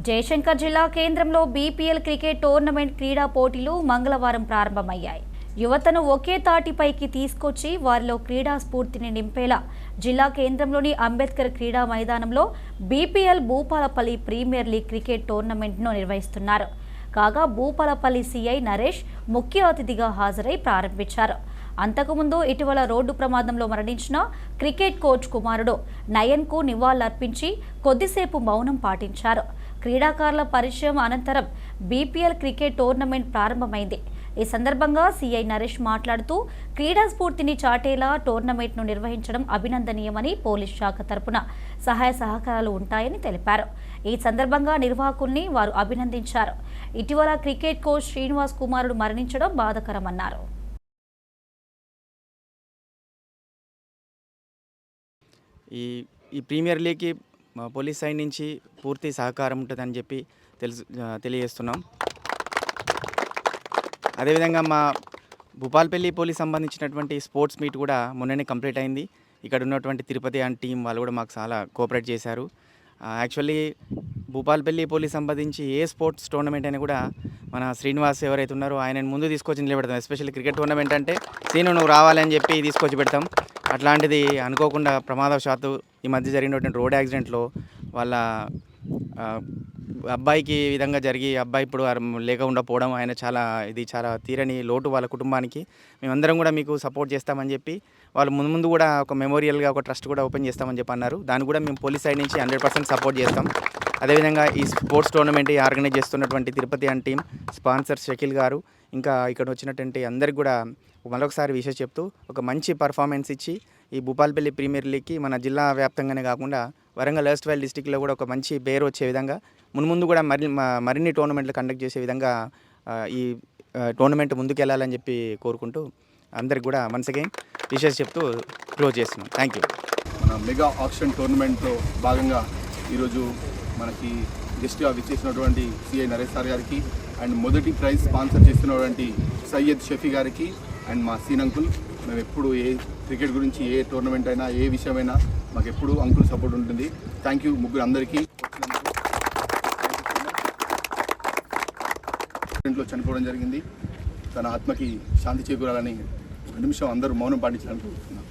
జయశంకర్ జిల్లా కేంద్రంలో BPL cricket tournament క్రీడా పోటీలు మంగళవారం ప్రారంభమయ్యాయి. యువతను ఒకే తాటిపైకి తీసుకొచ్చి వారిలో క్రీడా స్ఫూర్తిని నింపేలా జిల్లా కేంద్రంలోని అంబేద్కర్ క్రీడా మైదానంలో BPL Bhupalpally premier league cricket టోర్నమెంట్ను నిర్వహిస్తున్నారు. కాగా భూపాలపల్లి సీఐ నరేష్ ముఖ్య అతిథిగా హాజరై ప్రారంభించారు. అంతకుముందు ఇటీవల రోడ్డు ప్రమాదంలో మరణించిన క్రికెట్ కోచ్ కుమారుడు నయన్కు నివాళులర్పించి కొద్దిసేపు మౌనం పాటించారు. క్రీడాకారుల పరిచయం అనంతరం బీపీఎల్ క్రికెట్ టోర్నమెంట్ ప్రారంభమైంది. ఈ సందర్భంగా సీఐ నరేష్ మాట్లాడుతూ క్రీడా స్ఫూర్తిని చాటేలా టోర్నమెంట్ను నిర్వహించడం అభినందనీయమని పోలీస్ శాఖ తరపున సహాయ సహకారాలు ఉంటాయని తెలిపారు. ఈ సందర్భంగా నిర్వాహకుల్ని వారు అభినందించారు. ఇటీవల క్రికెట్ కోచ్ శ్రీనివాస్ కుమారుడు మరణించడం బాధాకరమన్నారు. ఈ ప్రీమియర్ లీగ్కి పోలీస్ సైడ్ నుంచి పూర్తి సహకారం ఉంటుందని చెప్పి తెలియజేస్తున్నాం. అదేవిధంగా మా భూపాలపల్లి పోలీస్ సంబంధించినటువంటి స్పోర్ట్స్ మీట్ కూడా మొన్ననే కంప్లీట్ అయింది. ఇక్కడ ఉన్నటువంటి తిరుపతి అండ్ టీం వాళ్ళు కూడా మాకు చాలా కోఆపరేట్ చేశారు. యాక్చువల్లీ భూపాలపల్లి పోలీస్ సంబంధించి ఏ స్పోర్ట్స్ టోర్నమెంట్ అయినా కూడా మన శ్రీనివాస్ ఎవరైతే ఉన్నారో ఆయన ముందు తీసుకొచ్చి నిలబెడతాం. ఎస్పెషల్లీ క్రికెట్ టోర్నమెంట్ అంటే శ్రీను నువ్వు రావాలని చెప్పి తీసుకొచ్చి పెడతాం. అట్లాంటిది అనుకోకుండా ప్రమాదవశాత్తు ఈ మధ్య జరిగినటువంటి రోడ్ యాక్సిడెంట్లో వాళ్ళ అబ్బాయికి ఈ విధంగా జరిగి అబ్బాయి ఇప్పుడు లేకుండా పోవడం ఆయన చాలా తీరని లోటు వాళ్ళ కుటుంబానికి. మేమందరం కూడా మీకు సపోర్ట్ చేస్తామని చెప్పి వాళ్ళు ముందు కూడా ఒక మెమోరియల్గా ఒక ట్రస్ట్ కూడా ఓపెన్ చేస్తామని చెప్పి అన్నారు. దాన్ని కూడా మేము పోలీస్ సైడ్ నుంచి 100% సపోర్ట్ చేస్తాం. అదేవిధంగా ఈ స్పోర్ట్స్ టోర్నమెంట్ ఆర్గనైజ్ చేస్తున్నటువంటి Tirupati and team sponsor Shakeel గారు ఇంకా ఇక్కడ వచ్చినటువంటి అందరికి కూడా మరొకసారి విషయం చెప్తూ ఒక మంచి పర్ఫార్మెన్స్ ఇచ్చి ఈ భూపాలపల్లి ప్రీమియర్ లీగ్కి మన జిల్లా వ్యాప్తంగానే కాకుండా వరంగల్ వెస్ట్ డిస్టిక్లో కూడా ఒక మంచి పేరు వచ్చే విధంగా ముందు కూడా మరిన్ని టోర్నమెంట్లు కండక్ట్ చేసే విధంగా ఈ టోర్నమెంట్ ముందుకెళ్లాలని చెప్పి కోరుకుంటూ అందరికి కూడా వన్స్ అగైన్ విషెస్ చెప్తూ క్లోజ్ చేస్తున్నాం. Thank you. మన మెగా ఆక్షన్ టోర్నమెంట్లో భాగంగా ఈరోజు మనకి గెస్ట్గా విచ్చేసినటువంటి సిఐ నరేష్ సార్ గారికి అండ్ మొదటి ప్రైజ్ స్పాన్సర్ చేస్తున్నటువంటి సయ్యద్ షఫీ గారికి అండ్ మా సీన్ అంకుల్, మేము ఎప్పుడు ఏ క్రికెట్ గురించి ఏ టోర్నమెంట్ అయినా ఏ విషయమైనా మాకు ఎప్పుడు అంకుల్ సపోర్ట్ ఉంటుంది. థ్యాంక్ యూ ముగ్గురు అందరికీ. లో చనిపోవడం జరిగింది. తన ఆత్మకి శాంతి చేకూరాలని ఒక నిమిషం అందరూ మౌనం పాటించాలని కోరుతున్నాను.